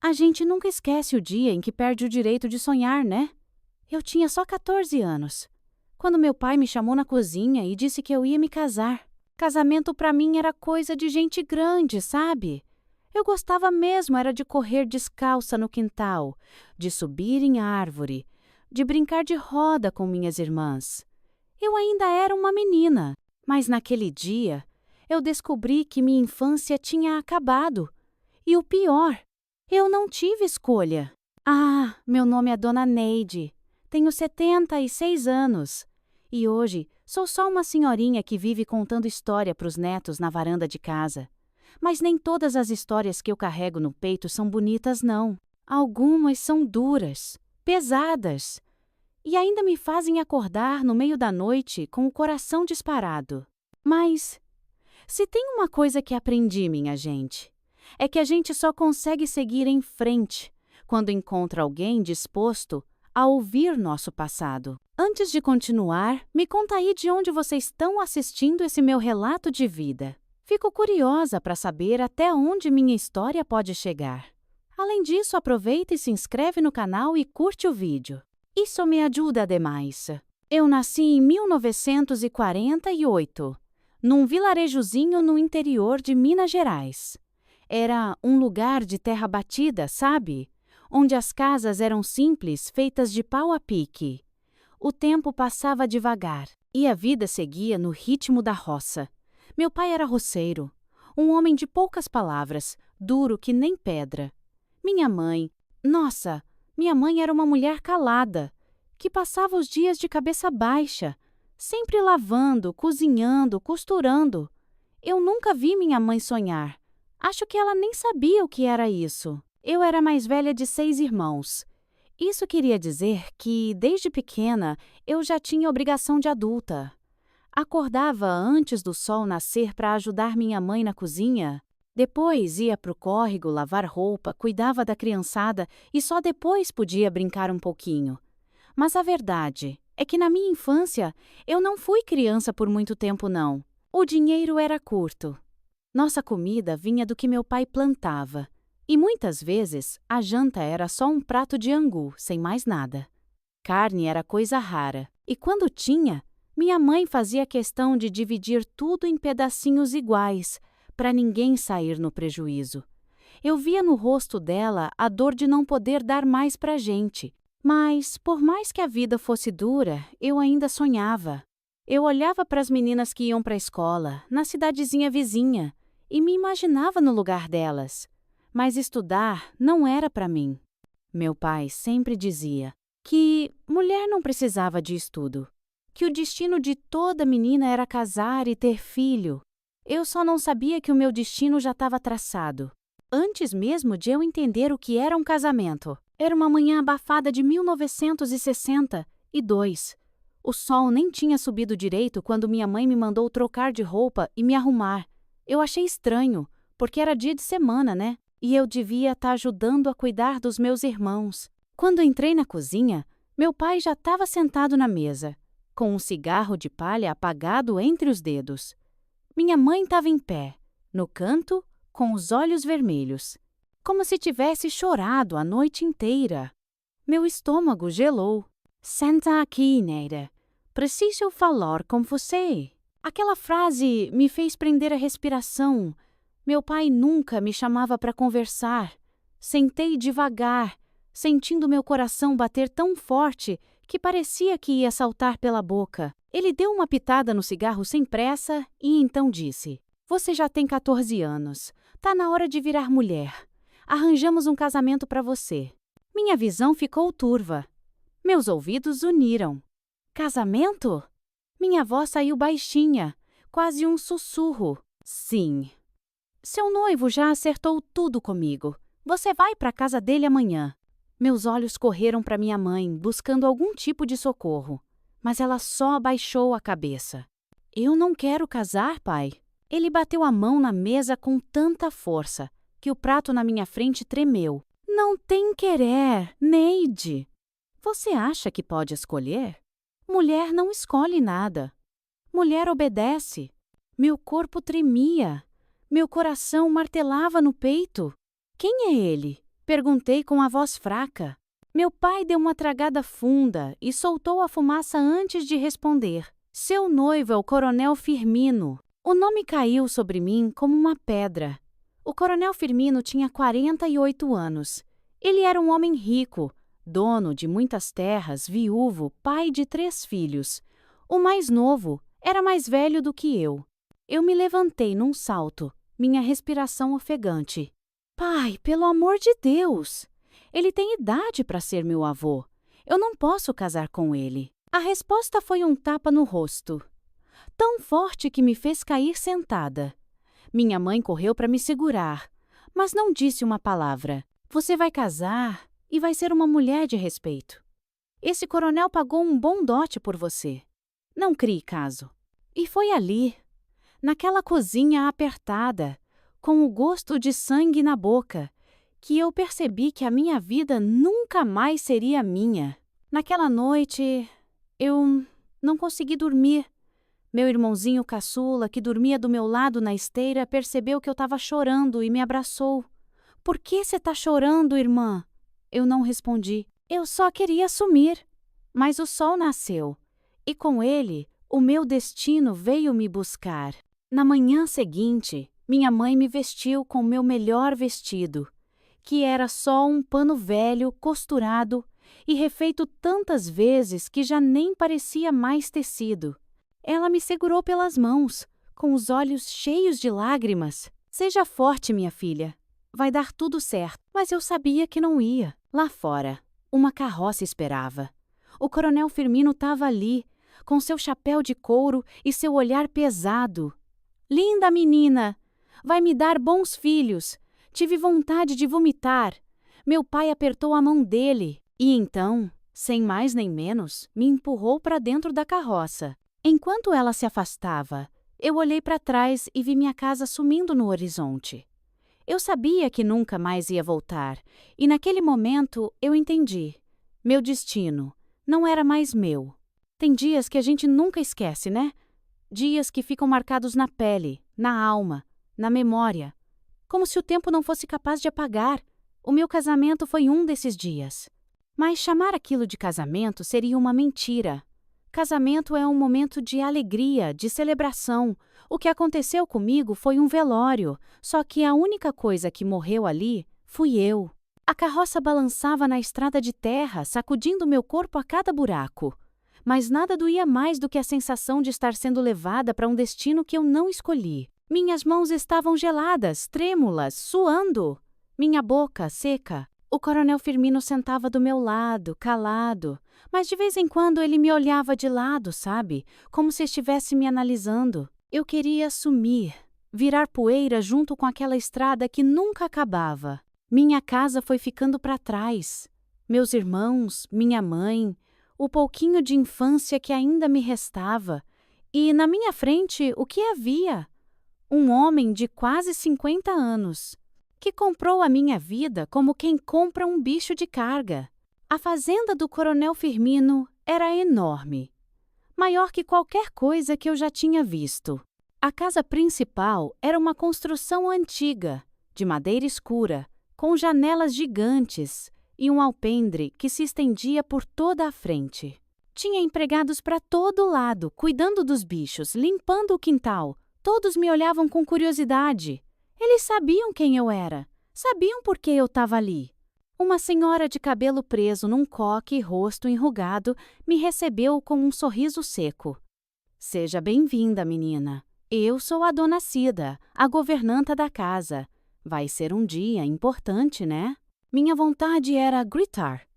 A gente nunca esquece o dia em que perde o direito de sonhar, né? Eu tinha só 14 anos, quando meu pai me chamou na cozinha e disse que eu ia me casar. Casamento pra mim era coisa de gente grande, sabe? Eu gostava mesmo era de correr descalça no quintal, de subir em árvore, de brincar de roda com minhas irmãs. Eu ainda era uma menina, mas naquele dia eu descobri que minha infância tinha acabado. E o pior, eu não tive escolha. Ah, meu nome é Dona Neide. Tenho 76 anos. E hoje sou só uma senhorinha que vive contando história para os netos na varanda de casa. Mas nem todas as histórias que eu carrego no peito são bonitas, não. Algumas são duras, pesadas. E ainda me fazem acordar no meio da noite com o coração disparado. Mas, se tem uma coisa que aprendi, minha gente, é que a gente só consegue seguir em frente quando encontra alguém disposto a ouvir nosso passado. Antes de continuar, me conta aí de onde vocês estão assistindo esse meu relato de vida. Fico curiosa para saber até onde minha história pode chegar. Além disso, aproveita e se inscreve no canal e curte o vídeo. Isso me ajuda demais. Eu nasci em 1948, num vilarejozinho no interior de Minas Gerais. Era um lugar de terra batida, sabe? Onde as casas eram simples, feitas de pau a pique. O tempo passava devagar e a vida seguia no ritmo da roça. Meu pai era roceiro, um homem de poucas palavras, duro que nem pedra. Minha mãe era uma mulher calada, que passava os dias de cabeça baixa, sempre lavando, cozinhando, costurando. Eu nunca vi minha mãe sonhar. Acho que ela nem sabia o que era isso. Eu era a mais velha de 6 irmãos. Isso queria dizer que, desde pequena, eu já tinha obrigação de adulta. Acordava antes do sol nascer para ajudar minha mãe na cozinha. Depois ia para o córrego lavar roupa, cuidava da criançada e só depois podia brincar um pouquinho. Mas a verdade é que na minha infância eu não fui criança por muito tempo, não. O dinheiro era curto. Nossa comida vinha do que meu pai plantava. E muitas vezes a janta era só um prato de angu, sem mais nada. Carne era coisa rara. E quando tinha, minha mãe fazia questão de dividir tudo em pedacinhos iguais, para ninguém sair no prejuízo. Eu via no rosto dela a dor de não poder dar mais para a gente. Mas, por mais que a vida fosse dura, eu ainda sonhava. Eu olhava para as meninas que iam para a escola, na cidadezinha vizinha, e me imaginava no lugar delas. Mas estudar não era para mim. Meu pai sempre dizia que mulher não precisava de estudo, que o destino de toda menina era casar e ter filho. Eu só não sabia que o meu destino já estava traçado, antes mesmo de eu entender o que era um casamento. Era uma manhã abafada de 1962. O sol nem tinha subido direito quando minha mãe me mandou trocar de roupa e me arrumar. Eu achei estranho, porque era dia de semana, né? E eu devia estar ajudando a cuidar dos meus irmãos. Quando entrei na cozinha, meu pai já estava sentado na mesa, com um cigarro de palha apagado entre os dedos. Minha mãe estava em pé, no canto, com os olhos vermelhos, como se tivesse chorado a noite inteira. Meu estômago gelou. Senta aqui, Neida. Preciso falar com você. Aquela frase me fez prender a respiração. Meu pai nunca me chamava para conversar. Sentei devagar, sentindo meu coração bater tão forte que parecia que ia saltar pela boca. Ele deu uma pitada no cigarro sem pressa e então disse: "Você já tem 14 anos. Tá na hora de virar mulher. Arranjamos um casamento para você." Minha visão ficou turva. Meus ouvidos uniram. Casamento? Minha voz saiu baixinha, quase um sussurro. Sim. Seu noivo já acertou tudo comigo. Você vai para a casa dele amanhã. Meus olhos correram para minha mãe, buscando algum tipo de socorro. Mas ela só abaixou a cabeça. Eu não quero casar, pai. Ele bateu a mão na mesa com tanta força que o prato na minha frente tremeu. Não tem querer, Neide. Você acha que pode escolher? Mulher não escolhe nada. Mulher obedece. Meu corpo tremia. Meu coração martelava no peito. Quem é ele? Perguntei com a voz fraca. Meu pai deu uma tragada funda e soltou a fumaça antes de responder. Seu noivo é o Coronel Firmino. O nome caiu sobre mim como uma pedra. O Coronel Firmino tinha 48 anos. Ele era um homem rico, dono de muitas terras, viúvo, pai de 3 filhos. O mais novo era mais velho do que eu. Eu me levantei num salto, minha respiração ofegante. Pai, pelo amor de Deus! Ele tem idade para ser meu avô. Eu não posso casar com ele. A resposta foi um tapa no rosto, tão forte que me fez cair sentada. Minha mãe correu para me segurar, mas não disse uma palavra. Você vai casar e vai ser uma mulher de respeito. Esse coronel pagou um bom dote por você. Não crie caso. E foi ali, naquela cozinha apertada, com o gosto de sangue na boca, que eu percebi que a minha vida nunca mais seria minha. Naquela noite, eu não consegui dormir. Meu irmãozinho caçula, que dormia do meu lado na esteira, percebeu que eu estava chorando e me abraçou. Por que você está chorando, irmã? Eu não respondi. Eu só queria sumir. Mas o sol nasceu, e com ele, o meu destino veio me buscar. Na manhã seguinte, minha mãe me vestiu com o meu melhor vestido, que era só um pano velho, costurado e refeito tantas vezes que já nem parecia mais tecido. Ela me segurou pelas mãos, com os olhos cheios de lágrimas. Seja forte, minha filha. Vai dar tudo certo. Mas eu sabia que não ia. Lá fora, uma carroça esperava. O Coronel Firmino estava ali, com seu chapéu de couro e seu olhar pesado. Linda menina! Vai me dar bons filhos. Tive vontade de vomitar. Meu pai apertou a mão dele e então, sem mais nem menos, me empurrou para dentro da carroça. Enquanto ela se afastava, eu olhei para trás e vi minha casa sumindo no horizonte. Eu sabia que nunca mais ia voltar, e naquele momento eu entendi. Meu destino não era mais meu. Tem dias que a gente nunca esquece, né? Dias que ficam marcados na pele, na alma, na memória. Como se o tempo não fosse capaz de apagar. O meu casamento foi um desses dias. Mas chamar aquilo de casamento seria uma mentira. Casamento é um momento de alegria, de celebração. O que aconteceu comigo foi um velório, só que a única coisa que morreu ali fui eu. A carroça balançava na estrada de terra, sacudindo meu corpo a cada buraco. Mas nada doía mais do que a sensação de estar sendo levada para um destino que eu não escolhi. Minhas mãos estavam geladas, trêmulas, suando. Minha boca seca. O Coronel Firmino sentava do meu lado, calado, mas de vez em quando ele me olhava de lado, sabe? Como se estivesse me analisando. Eu queria sumir, virar poeira junto com aquela estrada que nunca acabava. Minha casa foi ficando para trás. Meus irmãos, minha mãe, o pouquinho de infância que ainda me restava. E na minha frente, o que havia? Um homem de quase 50 anos. Que comprou a minha vida como quem compra um bicho de carga. A fazenda do Coronel Firmino era enorme, maior que qualquer coisa que eu já tinha visto. A casa principal era uma construção antiga, de madeira escura, com janelas gigantes e um alpendre que se estendia por toda a frente. Tinha empregados para todo lado, cuidando dos bichos, limpando o quintal. Todos me olhavam com curiosidade. Eles sabiam quem eu era, sabiam por que eu estava ali. Uma senhora de cabelo preso num coque e rosto enrugado me recebeu com um sorriso seco. Seja bem-vinda, menina. Eu sou a Dona Cida, a governanta da casa. Vai ser um dia importante, né? Minha vontade era gritar.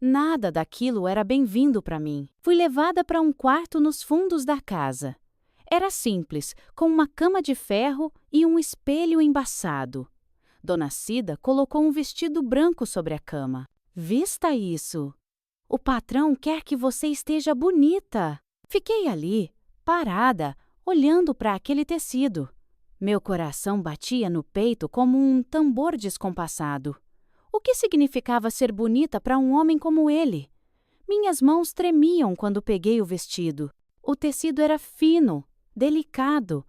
Nada daquilo era bem-vindo para mim. Fui levada para um quarto nos fundos da casa. Era simples, com uma cama de ferro e um espelho embaçado. Dona Cida colocou um vestido branco sobre a cama. Vista isso! O patrão quer que você esteja bonita. Fiquei ali, parada, olhando para aquele tecido. Meu coração batia no peito como um tambor descompassado. O que significava ser bonita para um homem como ele? Minhas mãos tremiam quando peguei o vestido. O tecido era fino, delicado,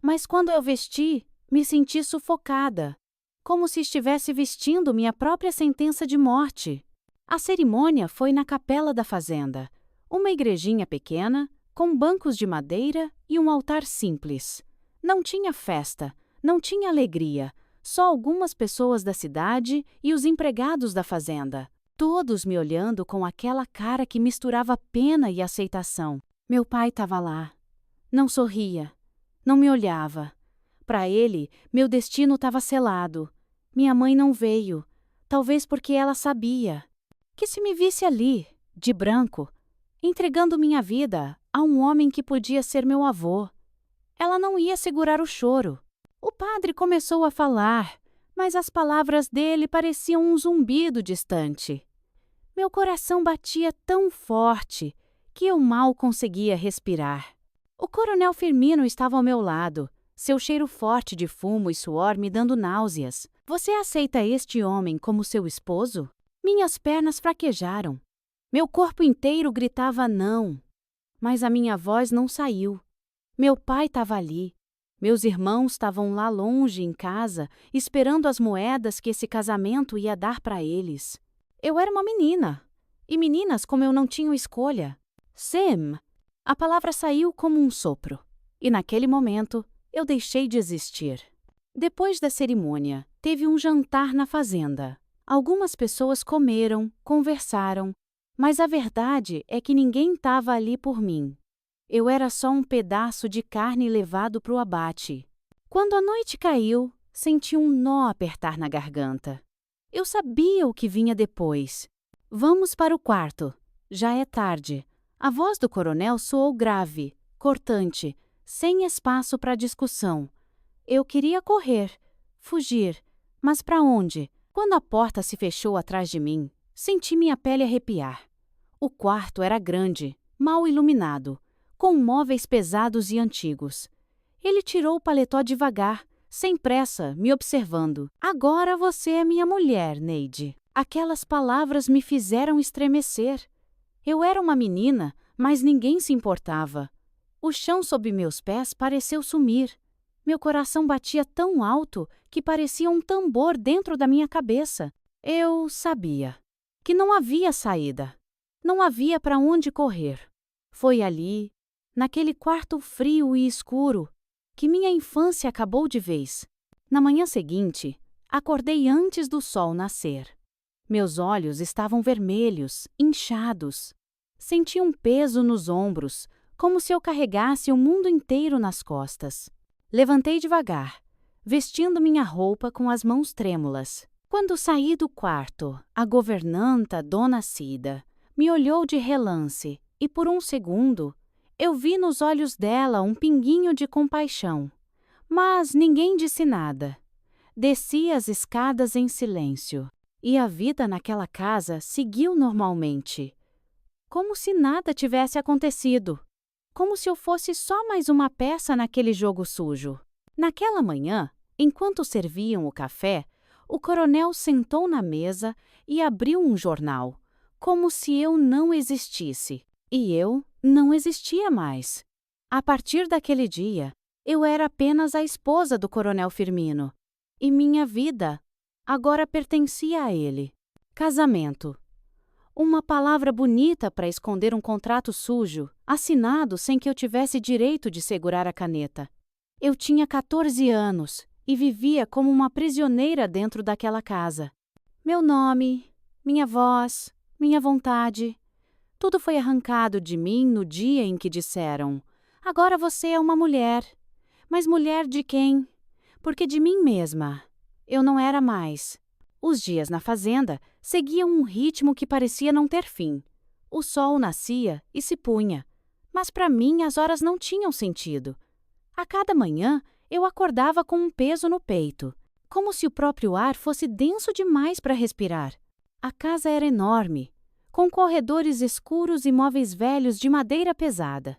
mas quando eu vesti, me senti sufocada. como se estivesse vestindo minha própria sentença de morte. A cerimônia foi na capela da fazenda, uma igrejinha pequena, com bancos de madeira e um altar simples. Não tinha festa, não tinha alegria, só algumas pessoas da cidade e os empregados da fazenda, todos me olhando com aquela cara que misturava pena e aceitação. Meu pai estava lá. Não sorria, não me olhava. Para ele, meu destino estava selado. Minha mãe não veio, talvez porque ela sabia que se me visse ali, de branco, entregando minha vida a um homem que podia ser meu avô, ela não ia segurar o choro. O padre começou a falar, mas as palavras dele pareciam um zumbido distante. Meu coração batia tão forte que eu mal conseguia respirar. O coronel Firmino estava ao meu lado, seu cheiro forte de fumo e suor me dando náuseas. Você aceita este homem como seu esposo? Minhas pernas fraquejaram. Meu corpo inteiro gritava não, mas a minha voz não saiu. Meu pai estava ali. Meus irmãos estavam lá longe em casa, esperando as moedas que esse casamento ia dar para eles. Eu era uma menina, e meninas como eu não tinham escolha. Sem. A palavra saiu como um sopro, e naquele momento eu deixei de existir. Depois da cerimônia, teve um jantar na fazenda. Algumas pessoas comeram, conversaram, mas a verdade é que ninguém estava ali por mim. Eu era só um pedaço de carne levado para o abate. Quando a noite caiu, senti um nó apertar na garganta. Eu sabia o que vinha depois. Vamos para o quarto. Já é tarde. A voz do coronel soou grave, cortante, sem espaço para discussão. Eu queria correr, fugir, mas para onde? Quando a porta se fechou atrás de mim, senti minha pele arrepiar. O quarto era grande, mal iluminado, com móveis pesados e antigos. Ele tirou o paletó devagar, sem pressa, me observando. Agora você é minha mulher, Neide. Aquelas palavras me fizeram estremecer. Eu era uma menina, mas ninguém se importava. O chão sob meus pés pareceu sumir. Meu coração batia tão alto que parecia um tambor dentro da minha cabeça. Eu sabia que não havia saída. Não havia para onde correr. Foi ali, naquele quarto frio e escuro, que minha infância acabou de vez. Na manhã seguinte, acordei antes do sol nascer. Meus olhos estavam vermelhos, inchados. Senti um peso nos ombros, como se eu carregasse o mundo inteiro nas costas. Levantei devagar, vestindo minha roupa com as mãos trêmulas. Quando saí do quarto, a governanta, Dona Cida, me olhou de relance e, por um segundo, eu vi nos olhos dela um pinguinho de compaixão. Mas ninguém disse nada. Desci as escadas em silêncio, e a vida naquela casa seguiu normalmente. Como se nada tivesse acontecido. Como se eu fosse só mais uma peça naquele jogo sujo. Naquela manhã, enquanto serviam o café, o coronel sentou na mesa e abriu um jornal, como se eu não existisse. E eu não existia mais. A partir daquele dia, eu era apenas a esposa do coronel Firmino. E minha vida agora pertencia a ele. Casamento. Uma palavra bonita para esconder um contrato sujo, assinado sem que eu tivesse direito de segurar a caneta. Eu tinha 14 anos e vivia como uma prisioneira dentro daquela casa. Meu nome, minha voz, minha vontade, tudo foi arrancado de mim no dia em que disseram: agora você é uma mulher. Mas mulher de quem? Porque de mim mesma eu não era mais. Os dias na fazenda seguiam um ritmo que parecia não ter fim. O sol nascia e se punha, mas para mim as horas não tinham sentido. A cada manhã eu acordava com um peso no peito, como se o próprio ar fosse denso demais para respirar. A casa era enorme, com corredores escuros e móveis velhos de madeira pesada.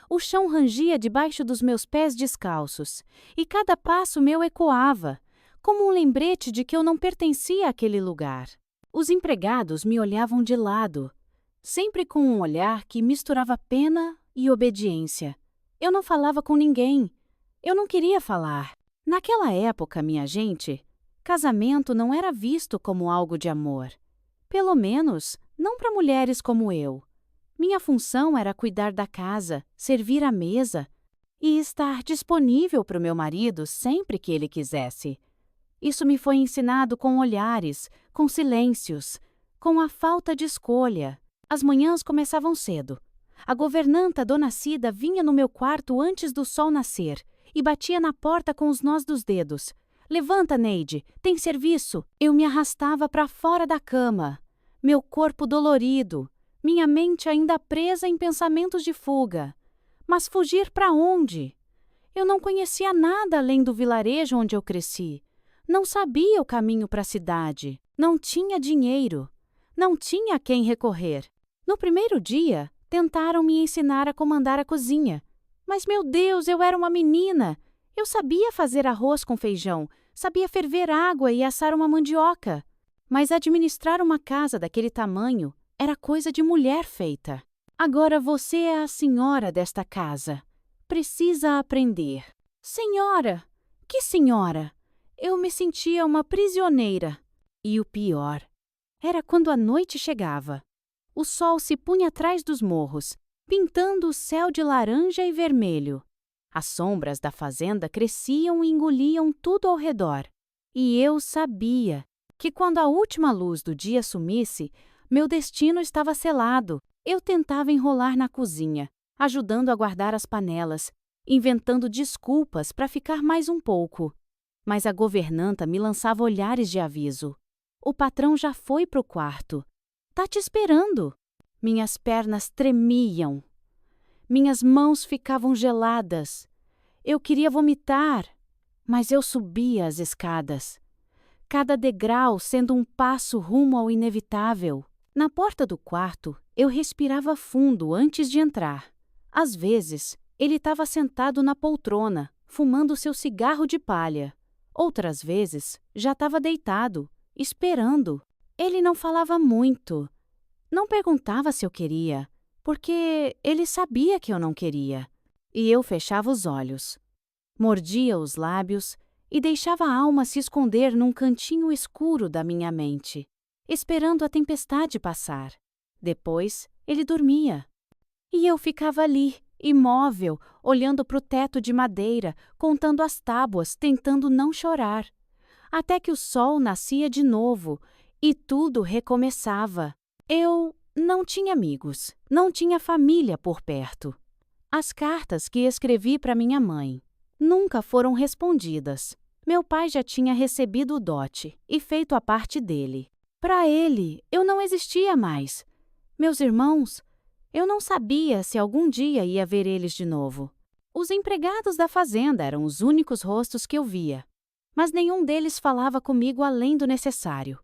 O chão rangia debaixo dos meus pés descalços, e cada passo meu ecoava, como um lembrete de que eu não pertencia àquele lugar. Os empregados me olhavam de lado, sempre com um olhar que misturava pena e obediência. Eu não falava com ninguém. Eu não queria falar. Naquela época, minha gente, Casamento não era visto como algo de amor. Pelo menos, não para mulheres como eu. Minha função era cuidar da casa, servir à mesa e estar disponível para o meu marido sempre que ele quisesse. Isso me foi ensinado com olhares, com silêncios, com a falta de escolha. As manhãs começavam cedo. A governanta Dona Cida vinha no meu quarto antes do sol nascer e batia na porta com os nós dos dedos. Levanta, Neide, tem serviço. Eu me arrastava para fora da cama, meu corpo dolorido, minha mente ainda presa em pensamentos de fuga. Mas fugir para onde? Eu não conhecia nada além do vilarejo onde eu cresci. Não sabia o caminho para a cidade. Não tinha dinheiro. Não tinha a quem recorrer. No primeiro dia, tentaram me ensinar a comandar a cozinha. Mas, meu Deus, eu era uma menina. Eu sabia fazer arroz com feijão, sabia ferver água e assar uma mandioca. Mas administrar uma casa daquele tamanho era coisa de mulher feita. Agora você é a senhora desta casa. Precisa aprender. Senhora! Que senhora? Eu me sentia uma prisioneira. E o pior era quando a noite chegava. O sol se punha atrás dos morros, pintando o céu de laranja e vermelho. As sombras da fazenda cresciam e engoliam tudo ao redor. E eu sabia que quando a última luz do dia sumisse, meu destino estava selado. Eu tentava enrolar na cozinha, ajudando a guardar as panelas, inventando desculpas para ficar mais um pouco. Mas a governanta me lançava olhares de aviso. O patrão já foi para o quarto. Tá te esperando. Minhas pernas tremiam. Minhas mãos ficavam geladas. Eu queria vomitar, mas eu subia as escadas. Cada degrau sendo um passo rumo ao inevitável. Na porta do quarto, eu respirava fundo antes de entrar. Às vezes, ele estava sentado na poltrona, fumando seu cigarro de palha. Outras vezes, já estava deitado, esperando. Ele não falava muito. Não perguntava se eu queria, porque ele sabia que eu não queria. E eu fechava os olhos, mordia os lábios e deixava a alma se esconder num cantinho escuro da minha mente, esperando a tempestade passar. Depois, ele dormia. E eu ficava ali, imóvel, olhando para o teto de madeira, contando as tábuas, tentando não chorar. Até que o sol nascia de novo e tudo recomeçava. Eu não tinha amigos, não tinha família por perto. As cartas que escrevi para minha mãe nunca foram respondidas. Meu pai já tinha recebido o dote e feito a parte dele. Para ele, eu não existia mais. Meus irmãos, eu não sabia se algum dia ia ver eles de novo. Os empregados da fazenda eram os únicos rostos que eu via, mas nenhum deles falava comigo além do necessário.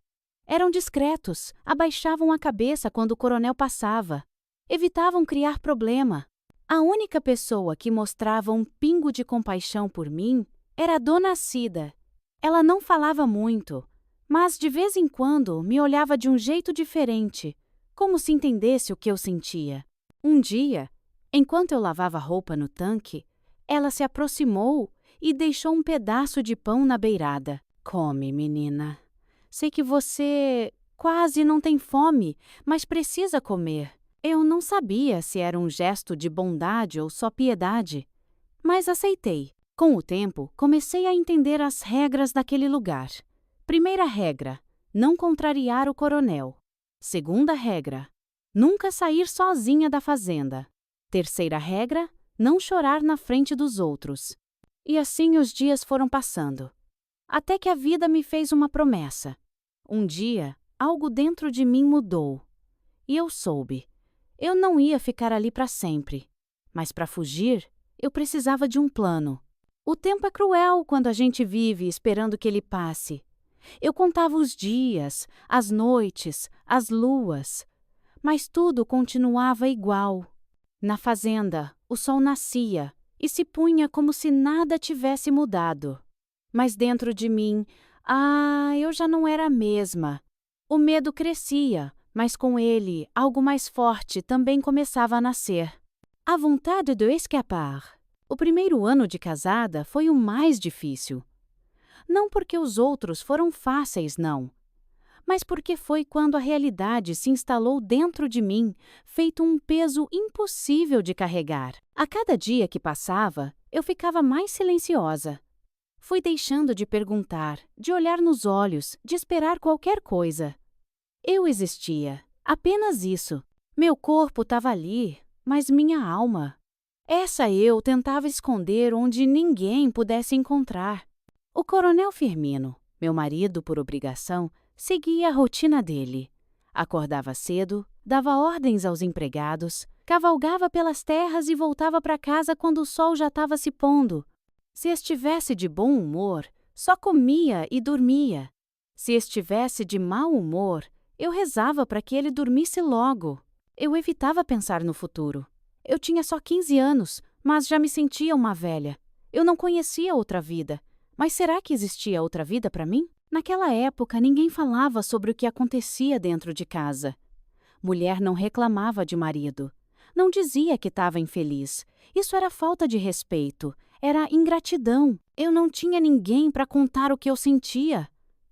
Eram discretos, abaixavam a cabeça quando o coronel passava, evitavam criar problema. A única pessoa que mostrava um pingo de compaixão por mim era a Dona Cida. Ela não falava muito, mas de vez em quando me olhava de um jeito diferente, como se entendesse o que eu sentia. Um dia, enquanto eu lavava roupa no tanque, ela se aproximou e deixou um pedaço de pão na beirada. Come, menina. Sei que você quase não tem fome, mas precisa comer. Eu não sabia se era um gesto de bondade ou só piedade, mas aceitei. Com o tempo, comecei a entender as regras daquele lugar. Primeira regra: não contrariar o coronel. Segunda regra: nunca sair sozinha da fazenda. Terceira regra: não chorar na frente dos outros. E assim os dias foram passando. Até que a vida me fez uma promessa. Um dia, algo dentro de mim mudou. E eu soube. Eu não ia ficar ali para sempre. Mas para fugir, eu precisava de um plano. O tempo é cruel quando a gente vive esperando que ele passe. Eu contava os dias, as noites, as luas. Mas tudo continuava igual. Na fazenda, o sol nascia e se punha como se nada tivesse mudado. Mas dentro de mim, eu já não era a mesma. O medo crescia, mas com ele, algo mais forte também começava a nascer. A vontade de escapar. O primeiro ano de casada foi o mais difícil. Não porque os outros foram fáceis, não. Mas porque foi quando a realidade se instalou dentro de mim, feito um peso impossível de carregar. A cada dia que passava, eu ficava mais silenciosa. Fui deixando de perguntar, de olhar nos olhos, de esperar qualquer coisa. Eu existia, apenas isso. Meu corpo estava ali, mas minha alma. Essa eu tentava esconder onde ninguém pudesse encontrar. O coronel Firmino, meu marido por obrigação, seguia a rotina dele. Acordava cedo, dava ordens aos empregados, cavalgava pelas terras e voltava para casa quando o sol já estava se pondo. Se estivesse de bom humor, só comia e dormia. Se estivesse de mau humor, eu rezava para que ele dormisse logo. Eu evitava pensar no futuro. Eu tinha só 15 anos, mas já me sentia uma velha. Eu não conhecia outra vida. Mas será que existia outra vida para mim? Naquela época, ninguém falava sobre o que acontecia dentro de casa. Mulher não reclamava de marido. Não dizia que estava infeliz. Isso era falta de respeito. Era ingratidão. Eu não tinha ninguém para contar o que eu sentia.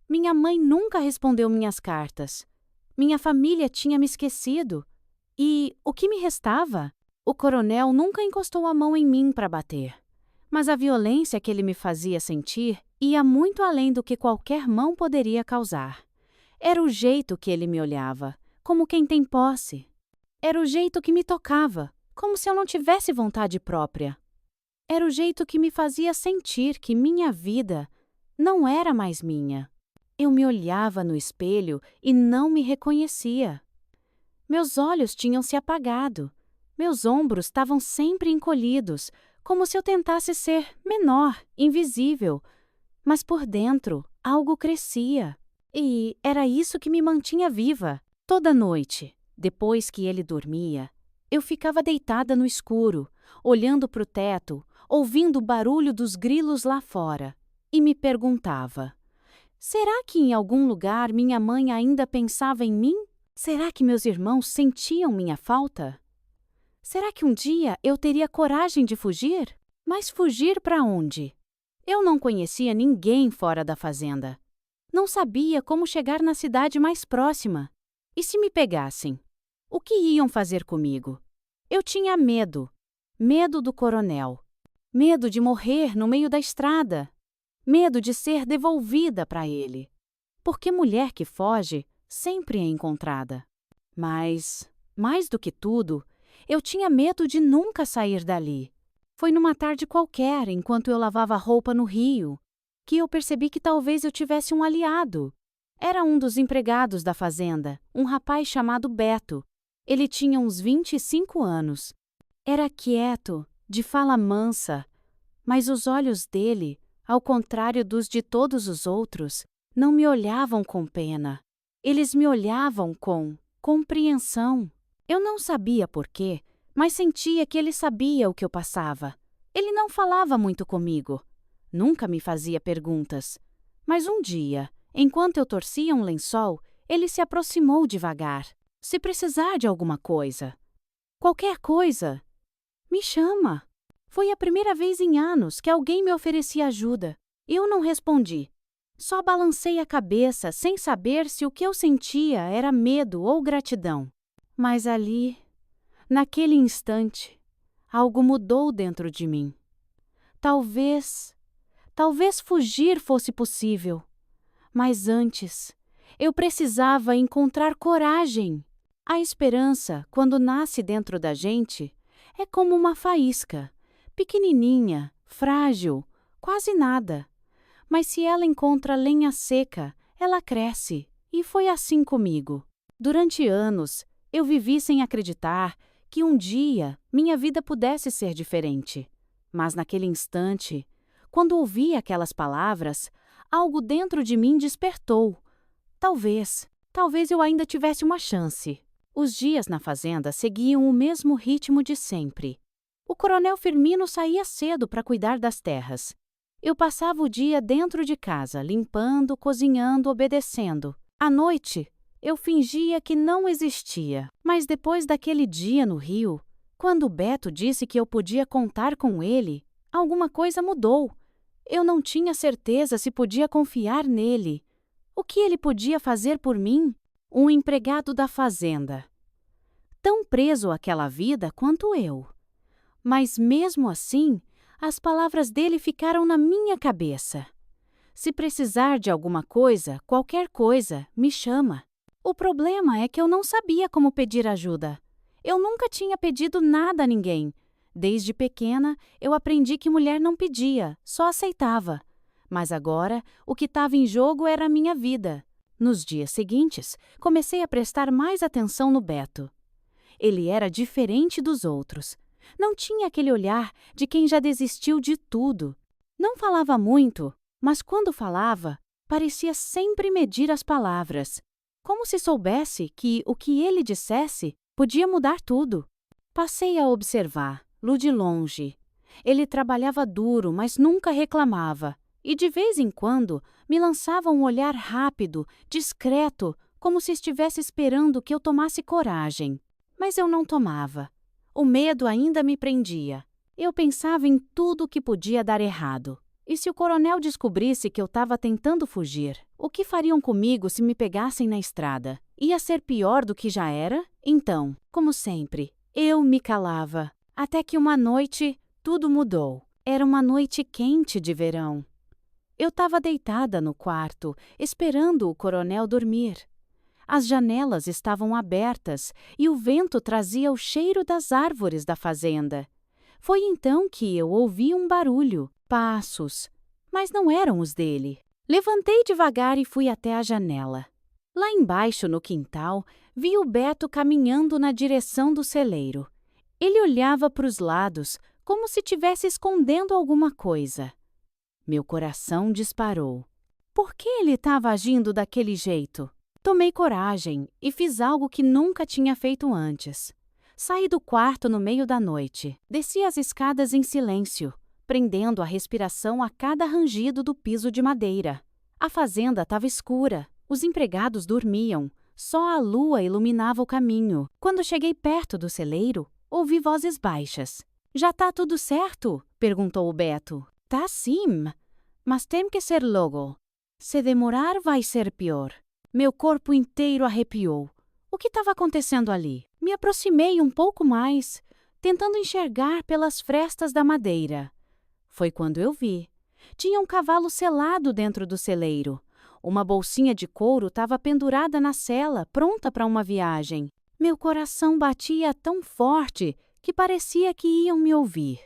Minha mãe nunca respondeu minhas cartas. Minha família tinha me esquecido. E o que me restava? O coronel nunca encostou a mão em mim para bater. Mas a violência que ele me fazia sentir ia muito além do que qualquer mão poderia causar. Era o jeito que ele me olhava, como quem tem posse. Era o jeito que me tocava, como se eu não tivesse vontade própria. Era o jeito que me fazia sentir que minha vida não era mais minha. Eu me olhava no espelho e não me reconhecia. Meus olhos tinham se apagado. Meus ombros estavam sempre encolhidos, como se eu tentasse ser menor, invisível. Mas por dentro, algo crescia. E era isso que me mantinha viva. Toda noite, depois que ele dormia, eu ficava deitada no escuro, olhando para o teto, ouvindo o barulho dos grilos lá fora, e me perguntava: será que em algum lugar minha mãe ainda pensava em mim? Será que meus irmãos sentiam minha falta? Será que um dia eu teria coragem de fugir? Mas fugir para onde? Eu não conhecia ninguém fora da fazenda. Não sabia como chegar na cidade mais próxima. E se me pegassem? O que iam fazer comigo? Eu tinha medo. Medo do coronel. Medo de morrer no meio da estrada. Medo de ser devolvida para ele. Porque mulher que foge sempre é encontrada. Mas, mais do que tudo, eu tinha medo de nunca sair dali. Foi numa tarde qualquer, enquanto eu lavava roupa no rio, que eu percebi que talvez eu tivesse um aliado. Era um dos empregados da fazenda, um rapaz chamado Beto. Ele tinha uns 25 anos. Era quieto, de fala mansa, mas os olhos dele, ao contrário dos de todos os outros, não me olhavam com pena. Eles me olhavam com compreensão. Eu não sabia por quê, mas sentia que ele sabia o que eu passava. Ele não falava muito comigo. Nunca me fazia perguntas. Mas um dia, enquanto eu torcia um lençol, ele se aproximou devagar. Se precisar de alguma coisa. Qualquer coisa. Me chama. Foi a primeira vez em anos que alguém me oferecia ajuda. Eu não respondi. Só balancei a cabeça sem saber se o que eu sentia era medo ou gratidão. Mas ali, naquele instante, algo mudou dentro de mim. Talvez fugir fosse possível. Mas antes, eu precisava encontrar coragem. A esperança, quando nasce dentro da gente, é como uma faísca, pequenininha, frágil, quase nada. Mas se ela encontra lenha seca, ela cresce, e foi assim comigo. Durante anos, eu vivi sem acreditar que um dia minha vida pudesse ser diferente. Mas naquele instante, quando ouvi aquelas palavras, algo dentro de mim despertou. Talvez eu ainda tivesse uma chance. Os dias na fazenda seguiam o mesmo ritmo de sempre. O coronel Firmino saía cedo para cuidar das terras. Eu passava o dia dentro de casa, limpando, cozinhando, obedecendo. À noite, eu fingia que não existia. Mas depois daquele dia no rio, quando o Beto disse que eu podia contar com ele, alguma coisa mudou. Eu não tinha certeza se podia confiar nele. O que ele podia fazer por mim? Um empregado da fazenda. Tão preso àquela vida quanto eu. Mas mesmo assim, as palavras dele ficaram na minha cabeça. Se precisar de alguma coisa, qualquer coisa, me chama. O problema é que eu não sabia como pedir ajuda. Eu nunca tinha pedido nada a ninguém. Desde pequena, eu aprendi que mulher não pedia, só aceitava. Mas agora, o que estava em jogo era a minha vida. Nos dias seguintes, comecei a prestar mais atenção no Beto. Ele era diferente dos outros. Não tinha aquele olhar de quem já desistiu de tudo. Não falava muito, mas quando falava, parecia sempre medir as palavras, como se soubesse que o que ele dissesse podia mudar tudo. Passei a observar-lo de longe. Ele trabalhava duro, mas nunca reclamava, e de vez em quando me lançava um olhar rápido, discreto, como se estivesse esperando que eu tomasse coragem. Mas eu não tomava. O medo ainda me prendia. Eu pensava em tudo o que podia dar errado. E se o coronel descobrisse que eu estava tentando fugir, o que fariam comigo se me pegassem na estrada? Ia ser pior do que já era? Então, como sempre, eu me calava. Até que uma noite, tudo mudou. Era uma noite quente de verão. Eu estava deitada no quarto, esperando o coronel dormir. As janelas estavam abertas e o vento trazia o cheiro das árvores da fazenda. Foi então que eu ouvi um barulho, passos, mas não eram os dele. Levantei devagar e fui até a janela. Lá embaixo, no quintal, vi o Beto caminhando na direção do celeiro. Ele olhava para os lados, como se estivesse escondendo alguma coisa. Meu coração disparou. Por que ele estava agindo daquele jeito? Tomei coragem e fiz algo que nunca tinha feito antes. Saí do quarto no meio da noite. Desci as escadas em silêncio, prendendo a respiração a cada rangido do piso de madeira. A fazenda estava escura. Os empregados dormiam. Só a lua iluminava o caminho. Quando cheguei perto do celeiro, ouvi vozes baixas. "Já tá tudo certo?" perguntou o Beto. "Tá sim, mas tem que ser logo. Se demorar, vai ser pior." Meu corpo inteiro arrepiou. O que estava acontecendo ali? Me aproximei um pouco mais, tentando enxergar pelas frestas da madeira. Foi quando eu vi. Tinha um cavalo selado dentro do celeiro. Uma bolsinha de couro estava pendurada na sela, pronta para uma viagem. Meu coração batia tão forte que parecia que iam me ouvir.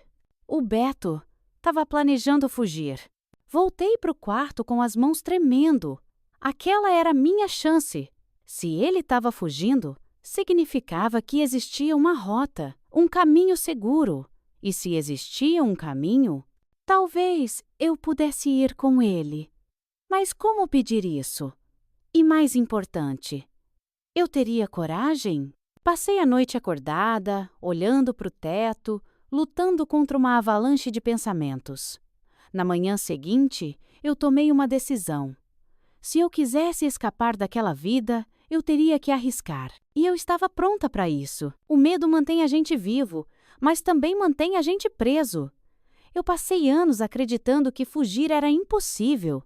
O Beto estava planejando fugir. Voltei para o quarto com as mãos tremendo. Aquela era a minha chance. Se ele estava fugindo, significava que existia uma rota, um caminho seguro. E se existia um caminho, talvez eu pudesse ir com ele. Mas como pedir isso? E mais importante, eu teria coragem? Passei a noite acordada, olhando para o teto, lutando contra uma avalanche de pensamentos. Na manhã seguinte, eu tomei uma decisão. Se eu quisesse escapar daquela vida, eu teria que arriscar. E eu estava pronta para isso. O medo mantém a gente vivo, mas também mantém a gente preso. Eu passei anos acreditando que fugir era impossível,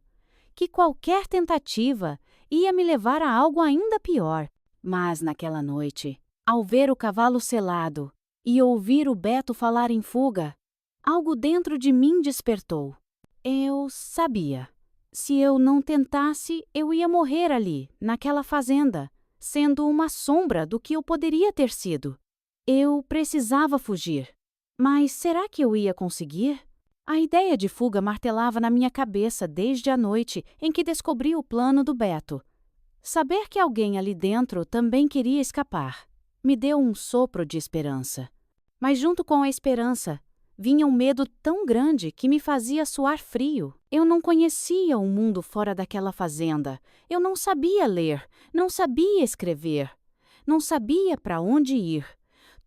que qualquer tentativa ia me levar a algo ainda pior. Mas naquela noite, ao ver o cavalo selado e ouvir o Beto falar em fuga, algo dentro de mim despertou. Eu sabia. Se eu não tentasse, eu ia morrer ali, naquela fazenda, sendo uma sombra do que eu poderia ter sido. Eu precisava fugir. Mas será que eu ia conseguir? A ideia de fuga martelava na minha cabeça desde a noite em que descobri o plano do Beto. Saber que alguém ali dentro também queria escapar me deu um sopro de esperança. Mas junto com a esperança, vinha um medo tão grande que me fazia suar frio. Eu não conhecia o mundo fora daquela fazenda. Eu não sabia ler, não sabia escrever, não sabia para onde ir.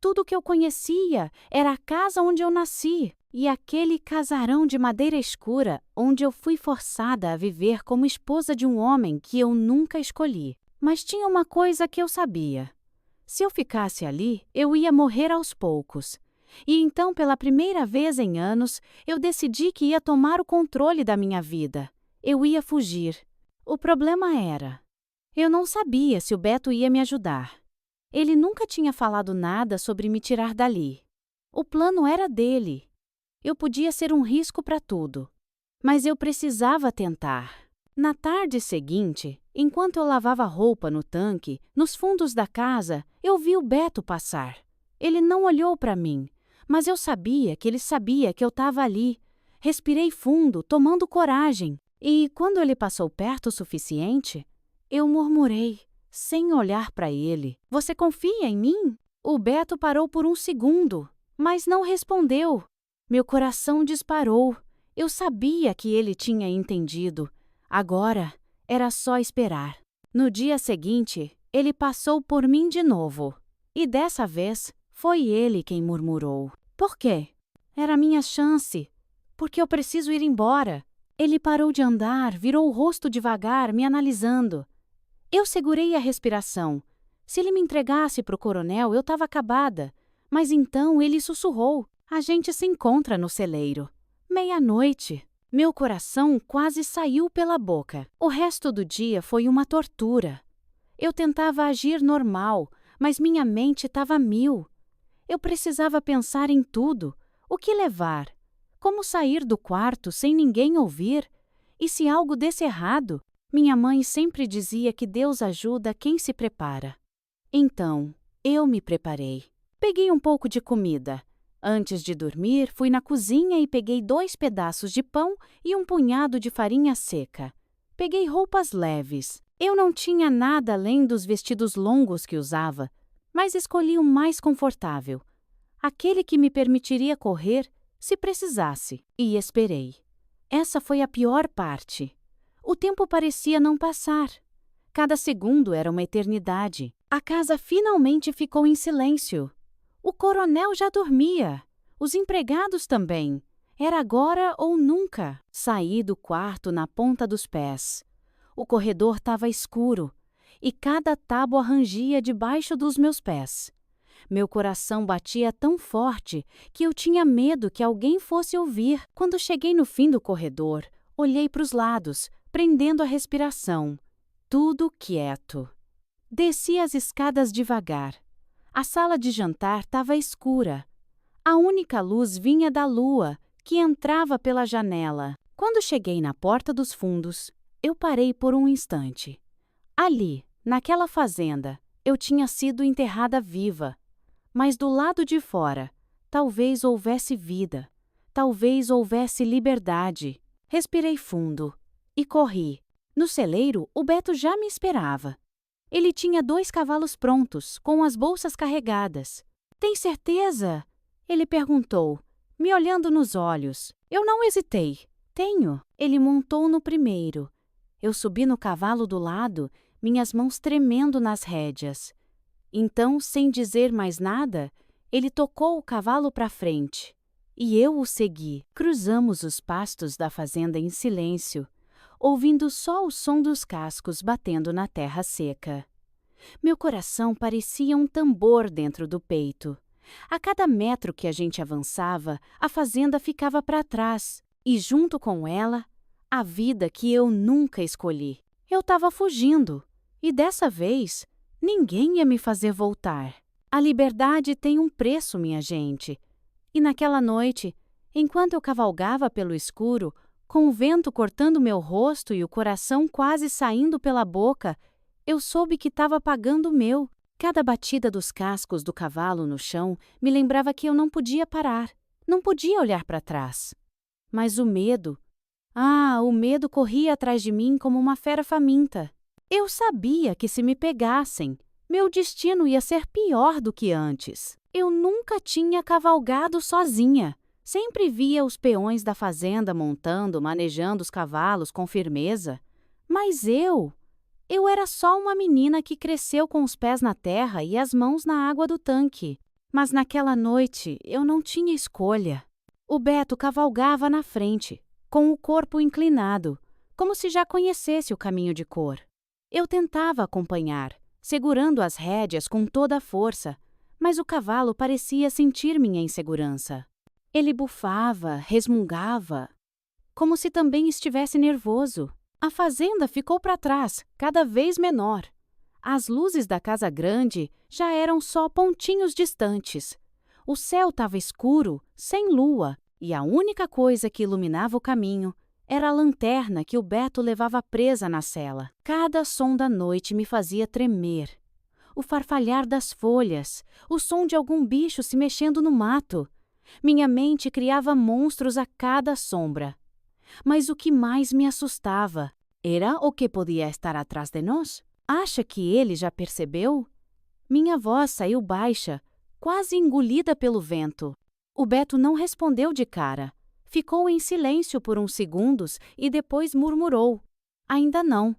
Tudo o que eu conhecia era a casa onde eu nasci e aquele casarão de madeira escura onde eu fui forçada a viver como esposa de um homem que eu nunca escolhi. Mas tinha uma coisa que eu sabia. Se eu ficasse ali, eu ia morrer aos poucos. E então, pela primeira vez em anos, eu decidi que ia tomar o controle da minha vida. Eu ia fugir. O problema era: eu não sabia se o Beto ia me ajudar. Ele nunca tinha falado nada sobre me tirar dali. O plano era dele. Eu podia ser um risco para tudo. Mas eu precisava tentar. Na tarde seguinte, enquanto eu lavava roupa no tanque, nos fundos da casa, eu vi o Beto passar. Ele não olhou para mim, mas eu sabia que ele sabia que eu estava ali. Respirei fundo, tomando coragem. E, quando ele passou perto o suficiente, eu murmurei, sem olhar para ele: "Você confia em mim?" O Beto parou por um segundo, mas não respondeu. Meu coração disparou. Eu sabia que ele tinha entendido. Agora, era só esperar. No dia seguinte, ele passou por mim de novo. E dessa vez, foi ele quem murmurou. Por quê? Era minha chance. Porque eu preciso ir embora. Ele parou de andar, virou o rosto devagar, me analisando. Eu segurei a respiração. Se ele me entregasse para o coronel, eu estava acabada. Mas então ele sussurrou: "A gente se encontra no celeiro." 00:30. Meu coração quase saiu pela boca. O resto do dia foi uma tortura. Eu tentava agir normal, mas minha mente estava a mil. Eu precisava pensar em tudo. O que levar? Como sair do quarto sem ninguém ouvir? E se algo desse errado? Minha mãe sempre dizia que Deus ajuda quem se prepara. Então, eu me preparei. Peguei um pouco de comida. Antes de dormir, fui na cozinha e peguei 2 pedaços de pão e um punhado de farinha seca. Peguei roupas leves. Eu não tinha nada além dos vestidos longos que usava, mas escolhi o mais confortável, aquele que me permitiria correr se precisasse, e esperei. Essa foi a pior parte. O tempo parecia não passar. Cada segundo era uma eternidade. A casa finalmente ficou em silêncio. O coronel já dormia. Os empregados também. Era agora ou nunca. Saí do quarto na ponta dos pés. O corredor estava escuro e cada tábua rangia debaixo dos meus pés. Meu coração batia tão forte que eu tinha medo que alguém fosse ouvir. Quando cheguei no fim do corredor, olhei para os lados, prendendo a respiração. Tudo quieto. Desci as escadas devagar. A sala de jantar estava escura. A única luz vinha da lua, que entrava pela janela. Quando cheguei na porta dos fundos, eu parei por um instante. Ali, naquela fazenda, eu tinha sido enterrada viva. Mas do lado de fora, talvez houvesse vida. Talvez houvesse liberdade. Respirei fundo e corri. No celeiro, o Beto já me esperava. Ele tinha 2 cavalos prontos, com as bolsas carregadas. "Tem certeza?" ele perguntou, me olhando nos olhos. Eu não hesitei. "Tenho." Ele montou no primeiro. Eu subi no cavalo do lado, minhas mãos tremendo nas rédeas. Então, sem dizer mais nada, ele tocou o cavalo para frente. E eu o segui. Cruzamos os pastos da fazenda em silêncio, ouvindo só o som dos cascos batendo na terra seca. Meu coração parecia um tambor dentro do peito. A cada metro que a gente avançava, a fazenda ficava para trás, e junto com ela, a vida que eu nunca escolhi. Eu estava fugindo, e dessa vez, ninguém ia me fazer voltar. A liberdade tem um preço, minha gente. E naquela noite, enquanto eu cavalgava pelo escuro, com o vento cortando meu rosto e o coração quase saindo pela boca, eu soube que estava pagando o meu. Cada batida dos cascos do cavalo no chão me lembrava que eu não podia parar, não podia olhar para trás. Mas o medo corria atrás de mim como uma fera faminta. Eu sabia que se me pegassem, meu destino ia ser pior do que antes. Eu nunca tinha cavalgado sozinha. Sempre via os peões da fazenda montando, manejando os cavalos com firmeza. Mas eu era só uma menina que cresceu com os pés na terra e as mãos na água do tanque. Mas naquela noite eu não tinha escolha. O Beto cavalgava na frente, com o corpo inclinado, como se já conhecesse o caminho de cor. Eu tentava acompanhar, segurando as rédeas com toda a força, Mas o cavalo parecia sentir minha insegurança. Ele bufava, resmungava, como se também estivesse nervoso. A fazenda ficou para trás, cada vez menor. As luzes da casa grande já eram só pontinhos distantes. O céu estava escuro, sem lua, e a única coisa que iluminava o caminho era a lanterna que o Beto levava presa na sela. Cada som da noite me fazia tremer. O farfalhar das folhas, o som de algum bicho se mexendo no mato. Minha mente criava monstros a cada sombra. Mas o que mais me assustava era o que podia estar atrás de nós. Acha que ele já percebeu? Minha voz saiu baixa, quase engolida pelo vento. O Beto não respondeu de cara. Ficou em silêncio por uns segundos e depois murmurou. Ainda não,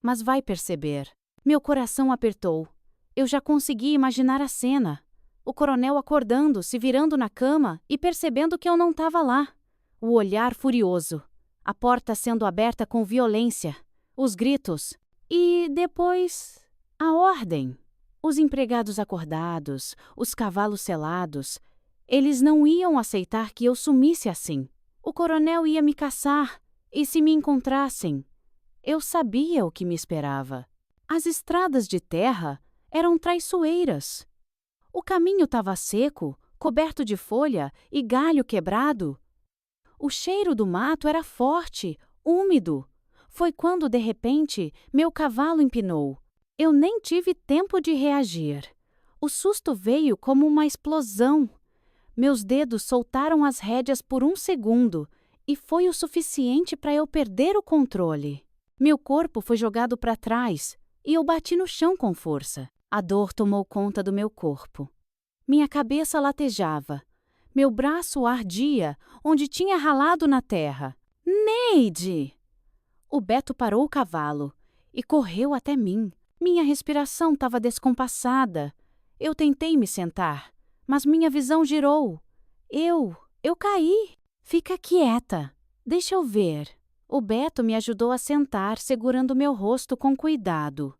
mas vai perceber. Meu coração apertou. Eu já consegui imaginar a cena. O coronel acordando, se virando na cama e percebendo que eu não estava lá. O olhar furioso. A porta sendo aberta com violência. Os gritos. E depois, a ordem. Os empregados acordados, os cavalos selados. Eles não iam aceitar que eu sumisse assim. O coronel ia me caçar. E se me encontrassem? Eu sabia o que me esperava. As estradas de terra eram traiçoeiras. O caminho estava seco, coberto de folha e galho quebrado. O cheiro do mato era forte, úmido. Foi quando, de repente, meu cavalo empinou. Eu nem tive tempo de reagir. O susto veio como uma explosão. Meus dedos soltaram as rédeas por um segundo e foi o suficiente para eu perder o controle. Meu corpo foi jogado para trás e eu bati no chão com força. A dor tomou conta do meu corpo. Minha cabeça latejava. Meu braço ardia onde tinha ralado na terra. Neide! O Beto parou o cavalo e correu até mim. Minha respiração estava descompassada. Eu tentei me sentar, mas minha visão girou. Eu caí. Fica quieta. Deixa eu ver. O Beto me ajudou a sentar, segurando meu rosto com cuidado.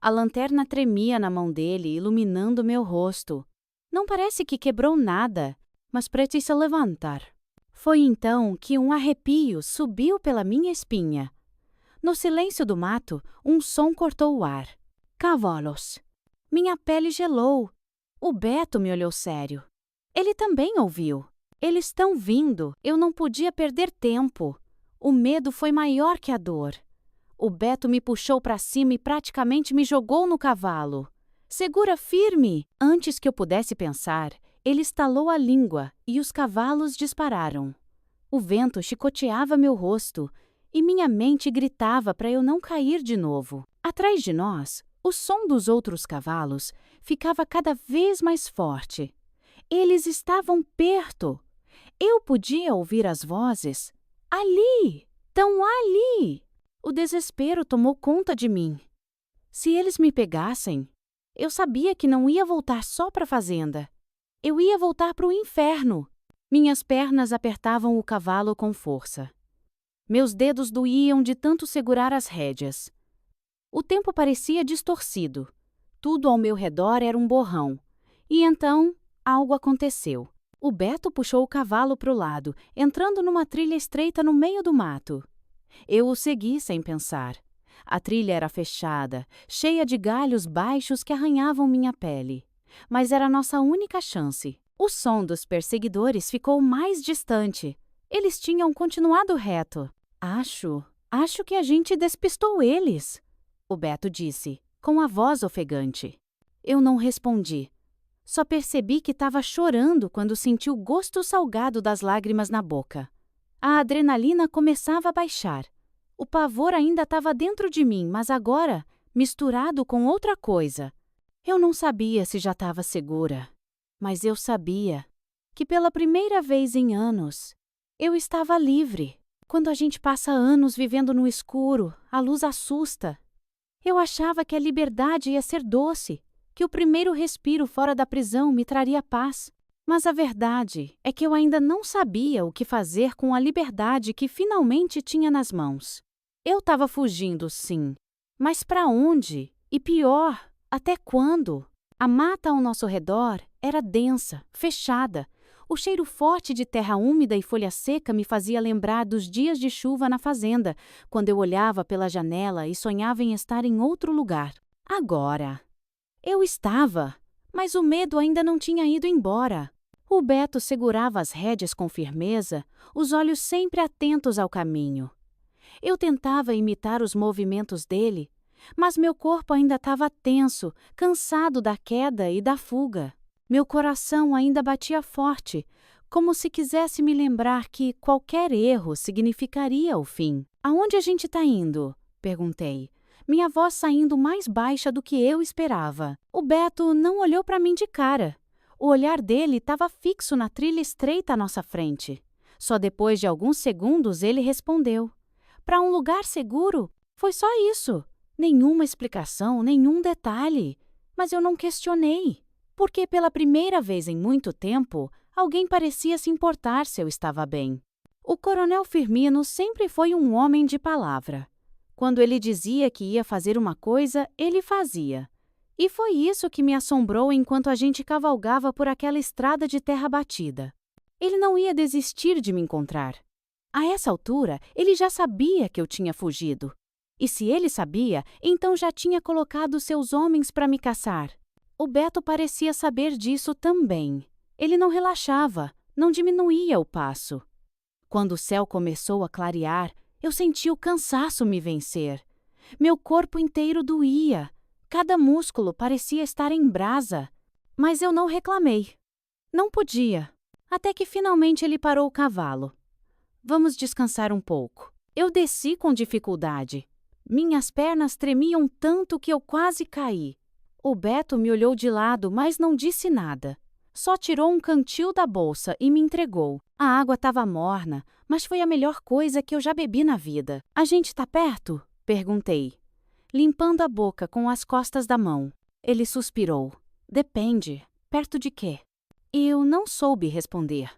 A lanterna tremia na mão dele, iluminando meu rosto. Não parece que quebrou nada, mas precisa levantar. Foi então que um arrepio subiu pela minha espinha. No silêncio do mato, um som cortou o ar. Cavalos. Minha pele gelou. O Beto me olhou sério. Ele também ouviu. Eles estão vindo. Eu não podia perder tempo. O medo foi maior que a dor. O Beto me puxou para cima e praticamente me jogou no cavalo. Segura firme! Antes que eu pudesse pensar, ele estalou a língua e os cavalos dispararam. O vento chicoteava meu rosto e minha mente gritava para eu não cair de novo. Atrás de nós, o som dos outros cavalos ficava cada vez mais forte. Eles estavam perto. Eu podia ouvir as vozes. Ali! Tão ali! O desespero tomou conta de mim. Se eles me pegassem, eu sabia que não ia voltar só para a fazenda. Eu ia voltar para o inferno. Minhas pernas apertavam o cavalo com força. Meus dedos doíam de tanto segurar as rédeas. O tempo parecia distorcido. Tudo ao meu redor era um borrão. E então, algo aconteceu. O Beto puxou o cavalo para o lado, entrando numa trilha estreita no meio do mato. Eu o segui sem pensar. A trilha era fechada, cheia de galhos baixos que arranhavam minha pele. Mas era nossa única chance. O som dos perseguidores ficou mais distante. Eles tinham continuado reto. Acho que a gente despistou eles, o Beto disse, com a voz ofegante. Eu não respondi. Só percebi que estava chorando quando senti o gosto salgado das lágrimas na boca. A adrenalina começava a baixar. O pavor ainda estava dentro de mim, mas agora, misturado com outra coisa. Eu não sabia se já estava segura, mas eu sabia que pela primeira vez em anos, eu estava livre. Quando a gente passa anos vivendo no escuro, a luz assusta. Eu achava que a liberdade ia ser doce, que o primeiro respiro fora da prisão me traria paz. Mas a verdade é que eu ainda não sabia o que fazer com a liberdade que finalmente tinha nas mãos. Eu estava fugindo, sim. Mas para onde? E pior, até quando? A mata ao nosso redor era densa, fechada. O cheiro forte de terra úmida e folha seca me fazia lembrar dos dias de chuva na fazenda, quando eu olhava pela janela e sonhava em estar em outro lugar. Agora, eu estava, mas o medo ainda não tinha ido embora. O Beto segurava as rédeas com firmeza, os olhos sempre atentos ao caminho. Eu tentava imitar os movimentos dele, mas meu corpo ainda estava tenso, cansado da queda e da fuga. Meu coração ainda batia forte, como se quisesse me lembrar que qualquer erro significaria o fim. Aonde a gente está indo? Perguntei, minha voz saindo mais baixa do que eu esperava. O Beto não olhou para mim de cara. O olhar dele estava fixo na trilha estreita à nossa frente. Só depois de alguns segundos ele respondeu. Para um lugar seguro? Foi só isso. Nenhuma explicação, nenhum detalhe. Mas eu não questionei. Porque pela primeira vez em muito tempo, alguém parecia se importar se eu estava bem. O Coronel Firmino sempre foi um homem de palavra. Quando ele dizia que ia fazer uma coisa, ele fazia. E foi isso que me assombrou enquanto a gente cavalgava por aquela estrada de terra batida. Ele não ia desistir de me encontrar. A essa altura, ele já sabia que eu tinha fugido. E se ele sabia, então já tinha colocado seus homens para me caçar. O Beto parecia saber disso também. Ele não relaxava, não diminuía o passo. Quando o céu começou a clarear, eu senti o cansaço me vencer. Meu corpo inteiro doía. Cada músculo parecia estar em brasa. Mas eu não reclamei. Não podia. Até que finalmente ele parou o cavalo. Vamos descansar um pouco. Eu desci com dificuldade. Minhas pernas tremiam tanto que eu quase caí. O Beto me olhou de lado, mas não disse nada. Só tirou um cantil da bolsa e me entregou. A água estava morna, mas foi a melhor coisa que eu já bebi na vida. A gente tá perto? Perguntei, limpando a boca com as costas da mão. Ele suspirou. Depende. Perto de quê? Eu não soube responder.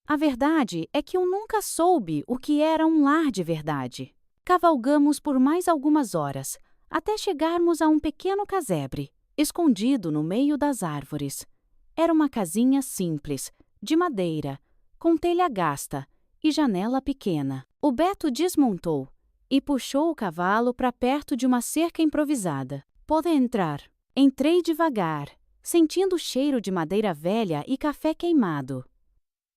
A verdade é que eu nunca soube o que era um lar de verdade. Cavalgamos por mais algumas horas, até chegarmos a um pequeno casebre, escondido no meio das árvores. Era uma casinha simples, de madeira, com telha gasta e janela pequena. O Beto desmontou e puxou o cavalo para perto de uma cerca improvisada. Pode entrar. Entrei devagar, sentindo o cheiro de madeira velha e café queimado.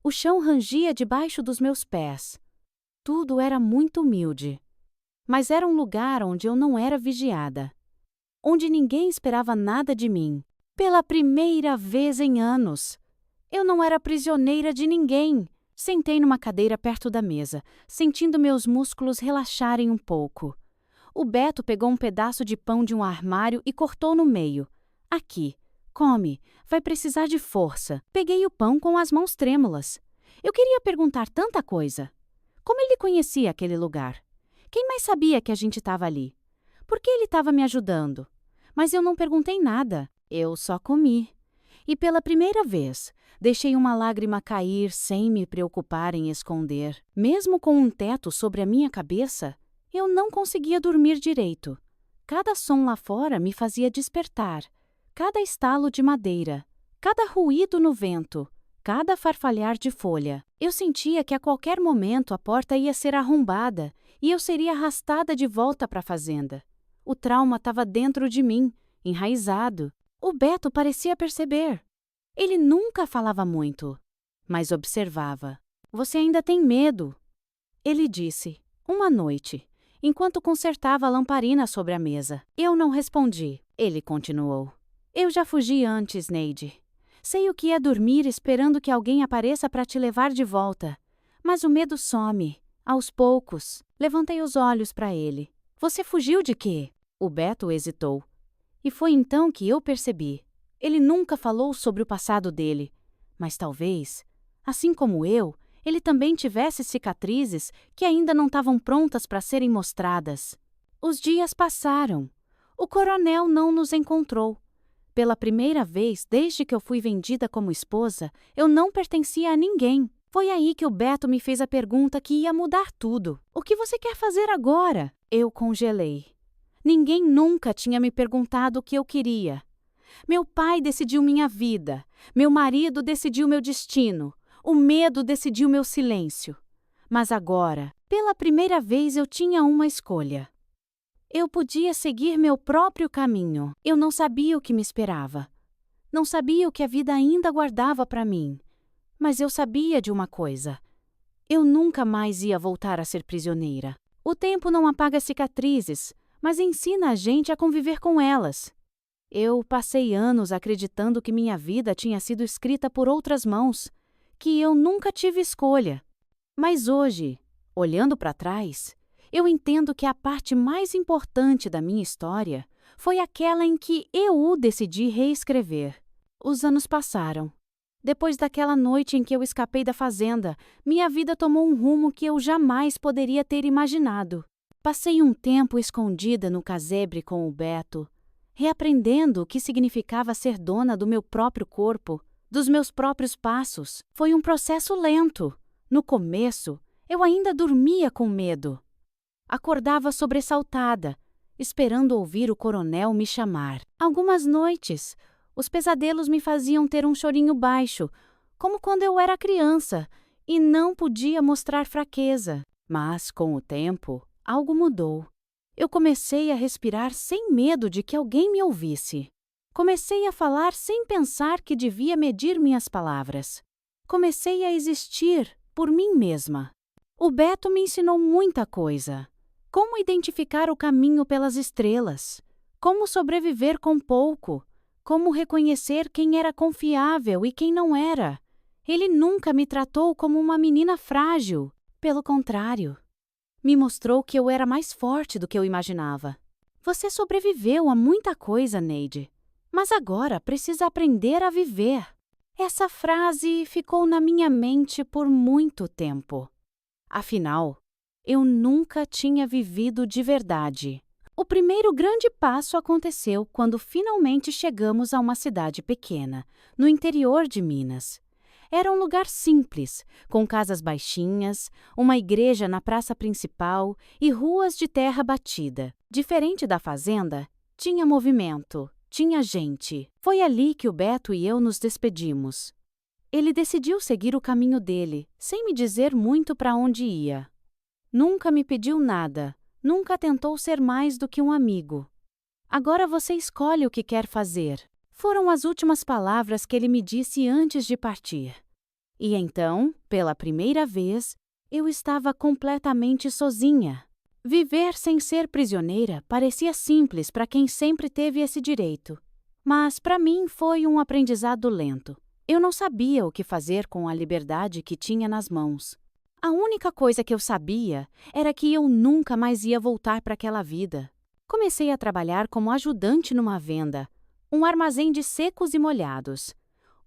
O chão rangia debaixo dos meus pés. Tudo era muito humilde. Mas era um lugar onde eu não era vigiada. Onde ninguém esperava nada de mim. Pela primeira vez em anos. Eu não era prisioneira de ninguém. Sentei numa cadeira perto da mesa, sentindo meus músculos relaxarem um pouco. O Beto pegou um pedaço de pão de um armário e cortou no meio. Aqui, come, vai precisar de força. Peguei o pão com as mãos trêmulas. Eu queria perguntar tanta coisa. Como ele conhecia aquele lugar? Quem mais sabia que a gente estava ali? Por que ele estava me ajudando? Mas eu não perguntei nada. Eu só comi. E pela primeira vez, deixei uma lágrima cair sem me preocupar em esconder. Mesmo com um teto sobre a minha cabeça, eu não conseguia dormir direito. Cada som lá fora me fazia despertar. Cada estalo de madeira, cada ruído no vento, cada farfalhar de folha. Eu sentia que a qualquer momento a porta ia ser arrombada e eu seria arrastada de volta para a fazenda. O trauma estava dentro de mim, enraizado. O Beto parecia perceber. Ele nunca falava muito, mas observava. Você ainda tem medo? Ele disse, uma noite, enquanto consertava a lamparina sobre a mesa. Eu não respondi. Ele continuou. Eu já fugi antes, Neide. Sei o que é dormir esperando que alguém apareça para te levar de volta. Mas o medo some, aos poucos. Levantei os olhos para ele. Você fugiu de quê? O Beto hesitou. E foi então que eu percebi. Ele nunca falou sobre o passado dele. Mas talvez, assim como eu, ele também tivesse cicatrizes que ainda não estavam prontas para serem mostradas. Os dias passaram. O coronel não nos encontrou. Pela primeira vez desde que eu fui vendida como esposa, eu não pertencia a ninguém. Foi aí que o Beto me fez a pergunta que ia mudar tudo. O que você quer fazer agora? Eu congelei. Ninguém nunca tinha me perguntado o que eu queria. Meu pai decidiu minha vida. Meu marido decidiu meu destino. O medo decidiu meu silêncio. Mas agora, pela primeira vez, eu tinha uma escolha. Eu podia seguir meu próprio caminho. Eu não sabia o que me esperava. Não sabia o que a vida ainda guardava para mim. Mas eu sabia de uma coisa. Eu nunca mais ia voltar a ser prisioneira. O tempo não apaga cicatrizes, mas ensina a gente a conviver com elas. Eu passei anos acreditando que minha vida tinha sido escrita por outras mãos, que eu nunca tive escolha. Mas hoje, olhando para trás, eu entendo que a parte mais importante da minha história foi aquela em que eu decidi reescrever. Os anos passaram. Depois daquela noite em que eu escapei da fazenda, minha vida tomou um rumo que eu jamais poderia ter imaginado. Passei um tempo escondida no casebre com o Beto, reaprendendo o que significava ser dona do meu próprio corpo, dos meus próprios passos. Foi um processo lento. No começo, eu ainda dormia com medo. Acordava sobressaltada, esperando ouvir o coronel me chamar. Algumas noites, os pesadelos me faziam ter um chorinho baixo, como quando eu era criança, e não podia mostrar fraqueza. Mas, com o tempo, algo mudou. Eu comecei a respirar sem medo de que alguém me ouvisse. Comecei a falar sem pensar que devia medir minhas palavras. Comecei a existir por mim mesma. O Beto me ensinou muita coisa. Como identificar o caminho pelas estrelas. Como sobreviver com pouco. Como reconhecer quem era confiável e quem não era. Ele nunca me tratou como uma menina frágil. Pelo contrário. Me mostrou que eu era mais forte do que eu imaginava. Você sobreviveu a muita coisa, Neide. Mas agora precisa aprender a viver. Essa frase ficou na minha mente por muito tempo. Afinal, eu nunca tinha vivido de verdade. O primeiro grande passo aconteceu quando finalmente chegamos a uma cidade pequena, no interior de Minas. Era um lugar simples, com casas baixinhas, uma igreja na praça principal e ruas de terra batida. Diferente da fazenda, tinha movimento, tinha gente. Foi ali que o Beto e eu nos despedimos. Ele decidiu seguir o caminho dele, sem me dizer muito para onde ia. Nunca me pediu nada, nunca tentou ser mais do que um amigo. Agora você escolhe o que quer fazer. Foram as últimas palavras que ele me disse antes de partir. E então, pela primeira vez, eu estava completamente sozinha. Viver sem ser prisioneira parecia simples para quem sempre teve esse direito. Mas para mim foi um aprendizado lento. Eu não sabia o que fazer com a liberdade que tinha nas mãos. A única coisa que eu sabia era que eu nunca mais ia voltar para aquela vida. Comecei a trabalhar como ajudante numa venda, um armazém de secos e molhados.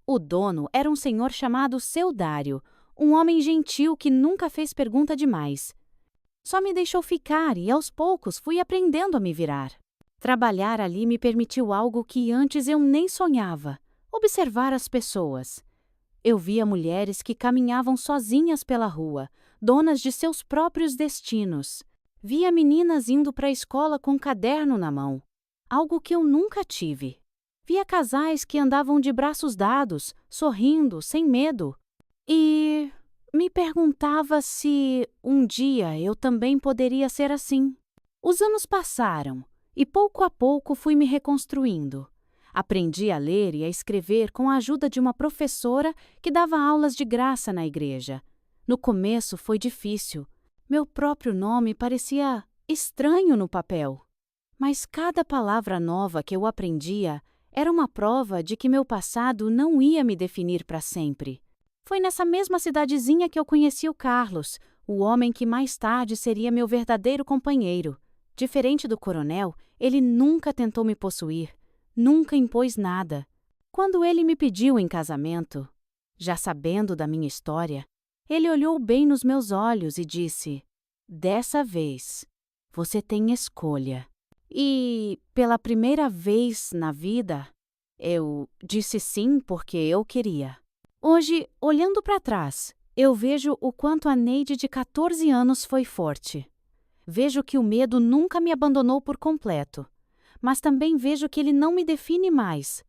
O dono era um senhor chamado Seu Dário, um homem gentil que nunca fez pergunta demais. Só me deixou ficar e, aos poucos, fui aprendendo a me virar. Trabalhar ali me permitiu algo que antes eu nem sonhava: observar as pessoas. Eu via mulheres que caminhavam sozinhas pela rua, donas de seus próprios destinos. Via meninas indo para a escola com um caderno na mão, algo que eu nunca tive. Via casais que andavam de braços dados, sorrindo, sem medo. E me perguntava se um dia eu também poderia ser assim. Os anos passaram e pouco a pouco fui me reconstruindo. Aprendi a ler e a escrever com a ajuda de uma professora que dava aulas de graça na igreja. No começo foi difícil. Meu próprio nome parecia estranho no papel. Mas cada palavra nova que eu aprendia era uma prova de que meu passado não ia me definir para sempre. Foi nessa mesma cidadezinha que eu conheci o Carlos, o homem que mais tarde seria meu verdadeiro companheiro. Diferente do coronel, ele nunca tentou me possuir, nunca impôs nada. Quando ele me pediu em casamento, já sabendo da minha história, ele olhou bem nos meus olhos e disse: "Dessa vez, você tem escolha." E, pela primeira vez na vida, eu disse sim porque eu queria. Hoje, olhando para trás, eu vejo o quanto a Neide de 14 anos foi forte. Vejo que o medo nunca me abandonou por completo, mas também vejo que ele não me define mais,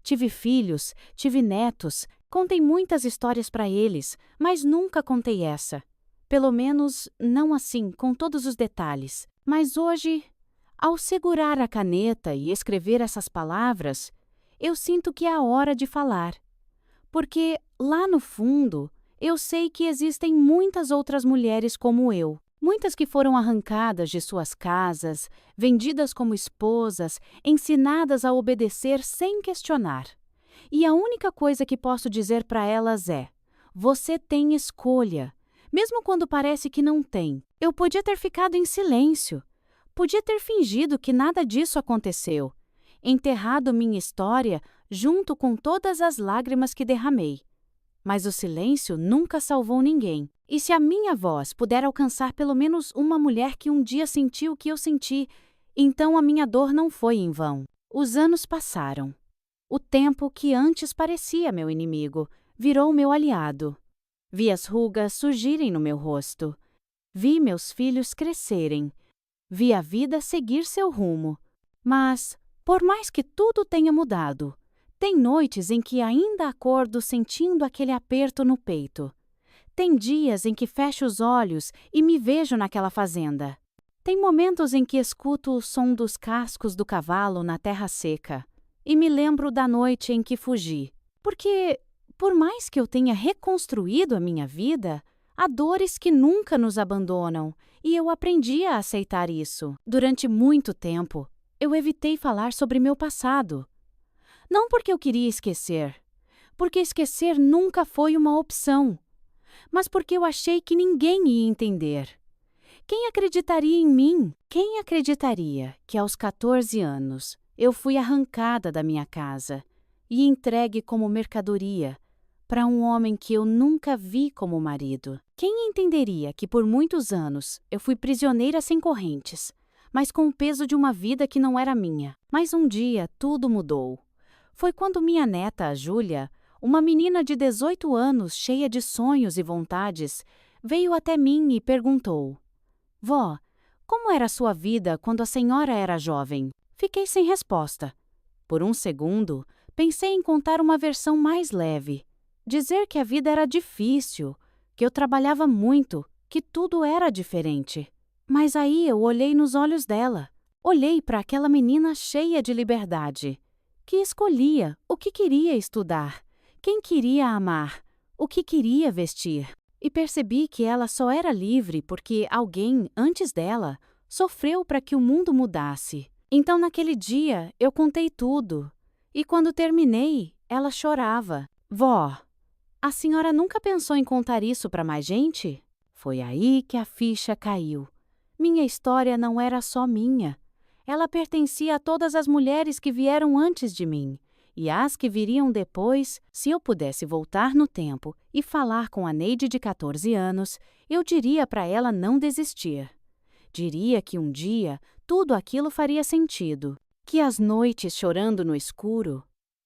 Tive filhos, tive netos, contei muitas histórias para eles, mas nunca contei essa. Pelo menos, não assim, com todos os detalhes. Mas hoje, ao segurar a caneta e escrever essas palavras, eu sinto que é a hora de falar. Porque, lá no fundo, eu sei que existem muitas outras mulheres como eu. Muitas que foram arrancadas de suas casas, vendidas como esposas, ensinadas a obedecer sem questionar. E a única coisa que posso dizer para elas é: você tem escolha. Mesmo quando parece que não tem. Eu podia ter ficado em silêncio. Podia ter fingido que nada disso aconteceu. Enterrado minha história junto com todas as lágrimas que derramei. Mas o silêncio nunca salvou ninguém. E se a minha voz puder alcançar pelo menos uma mulher que um dia sentiu o que eu senti, então a minha dor não foi em vão. Os anos passaram. O tempo que antes parecia meu inimigo virou meu aliado. Vi as rugas surgirem no meu rosto. Vi meus filhos crescerem. Vi a vida seguir seu rumo. Mas, por mais que tudo tenha mudado, tem noites em que ainda acordo sentindo aquele aperto no peito. Tem dias em que fecho os olhos e me vejo naquela fazenda. Tem momentos em que escuto o som dos cascos do cavalo na terra seca e me lembro da noite em que fugi. Porque, por mais que eu tenha reconstruído a minha vida, há dores que nunca nos abandonam e eu aprendi a aceitar isso. Durante muito tempo, eu evitei falar sobre meu passado. Não porque eu queria esquecer, porque esquecer nunca foi uma opção, mas porque eu achei que ninguém ia entender. Quem acreditaria em mim? Quem acreditaria que aos 14 anos eu fui arrancada da minha casa e entregue como mercadoria para um homem que eu nunca vi como marido? Quem entenderia que por muitos anos eu fui prisioneira sem correntes, mas com o peso de uma vida que não era minha? Mas um dia tudo mudou. Foi quando minha neta, a Júlia, uma menina de 18 anos cheia de sonhos e vontades, veio até mim e perguntou: Vó, como era a sua vida quando a senhora era jovem? Fiquei sem resposta. Por um segundo, pensei em contar uma versão mais leve. Dizer que a vida era difícil, que eu trabalhava muito, que tudo era diferente. Mas aí eu olhei nos olhos dela. Olhei para aquela menina cheia de liberdade, que escolhia o que queria estudar, quem queria amar, o que queria vestir. E percebi que ela só era livre porque alguém, antes dela, sofreu para que o mundo mudasse. Então, naquele dia, eu contei tudo. E quando terminei, ela chorava. Vó, a senhora nunca pensou em contar isso para mais gente? Foi aí que a ficha caiu. Minha história não era só minha. Ela pertencia a todas as mulheres que vieram antes de mim. E as que viriam depois, se eu pudesse voltar no tempo e falar com a Neide de 14 anos, eu diria para ela não desistir. Diria que um dia tudo aquilo faria sentido, que as noites chorando no escuro,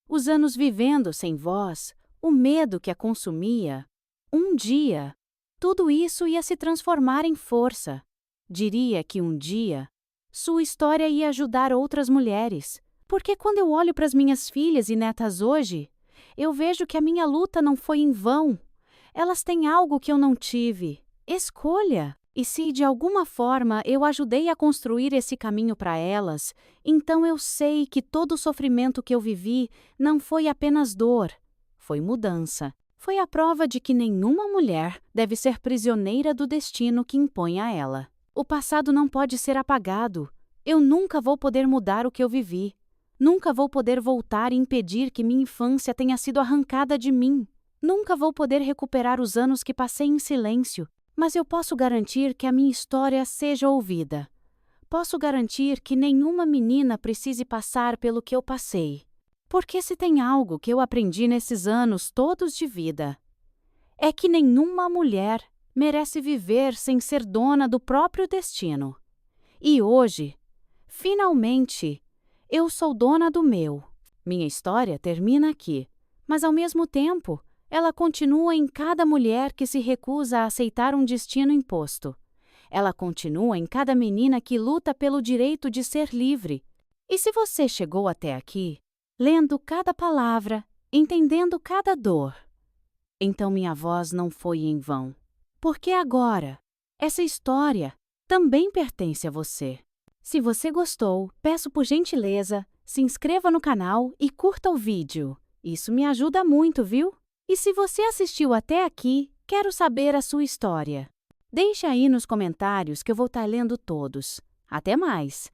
os anos vivendo sem voz, o medo que a consumia, um dia, tudo isso ia se transformar em força. Diria que um dia, sua história ia ajudar outras mulheres. Porque quando eu olho para as minhas filhas e netas hoje, eu vejo que a minha luta não foi em vão. Elas têm algo que eu não tive. Escolha! E se de alguma forma eu ajudei a construir esse caminho para elas, então eu sei que todo o sofrimento que eu vivi não foi apenas dor, foi mudança. Foi a prova de que nenhuma mulher deve ser prisioneira do destino que impõe a ela. O passado não pode ser apagado. Eu nunca vou poder mudar o que eu vivi. Nunca vou poder voltar e impedir que minha infância tenha sido arrancada de mim. Nunca vou poder recuperar os anos que passei em silêncio. Mas eu posso garantir que a minha história seja ouvida. Posso garantir que nenhuma menina precise passar pelo que eu passei. Porque se tem algo que eu aprendi nesses anos todos de vida, é que nenhuma mulher merece viver sem ser dona do próprio destino. E hoje, finalmente, eu sou dona do meu. Minha história termina aqui, mas ao mesmo tempo, ela continua em cada mulher que se recusa a aceitar um destino imposto. Ela continua em cada menina que luta pelo direito de ser livre. E se você chegou até aqui, lendo cada palavra, entendendo cada dor. Então minha voz não foi em vão. Porque agora, essa história também pertence a você. Se você gostou, peço por gentileza, se inscreva no canal e curta o vídeo. Isso me ajuda muito, viu? E se você assistiu até aqui, quero saber a sua história. Deixe aí nos comentários que eu vou estar lendo todos. Até mais!